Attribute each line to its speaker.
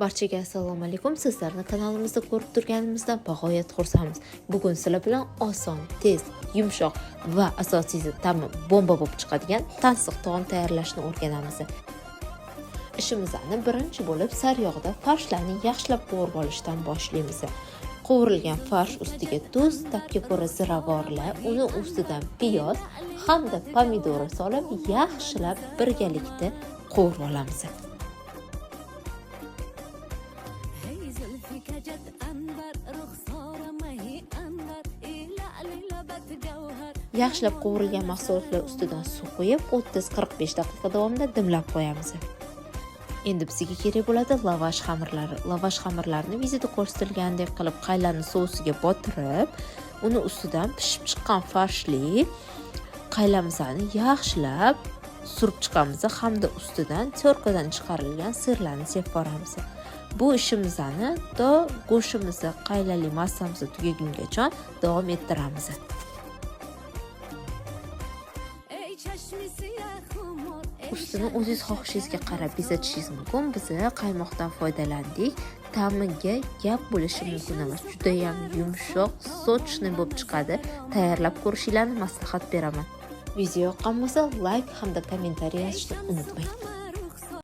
Speaker 1: Barchaga assalomu alaykum. Sizlarni kanalimizda ko'rib turganimizdan bag'oyat xursandmiz. Bugun sizlar bilan oson, tez, yumshoq va asosiysi ta'mi bomba bo'lib chiqadigan tansiq taom tayyorlashni o'rganamiz. Ishimizni birinchi bo'lib saryog'da farshlarni yaxshilab qovurib olishdan boshlaymiz. Qovurilgan farsh ustiga tuz, ta'bga ko'ra ziravorlar, uni ustidan piyoz hamda pomidor solib yaxshilab birgalikda qovurib olamiz. Yaxshilab qovurilgan mahsulotlar ustidan suv quyib 30-45 daqiqa davomida dimlab qo'yamiz. Endi bizga kerak bo'ladi lavash xamirlari. Lavash xamirlarini videoda ko'rsatilgandek qilib qaylarni sovsiga botirib, uni ustidan pishib chiqqan farshli qaylamizni yaxshilab surib chiqamiz hamda ustidan terkadan chiqarilgan sirlarni sepib boramiz. Bu ishimizni to go'shtimizni qaylali massamizni tugagungacha davom ettiramiz. Ustini o'zingiz xohishingizga qarab bezatishingiz mumkin. Biz qaymoqdan foydalandik. Ta'miga gap bo'lishi mumkin emas. Juda ham yumshoq, sochni bo'lib chiqadi. Tayyorlab ko'rishingizni maslahat beraman. Video yoqqan bo'lsa, like hamda kommentariy yozishni unutmang.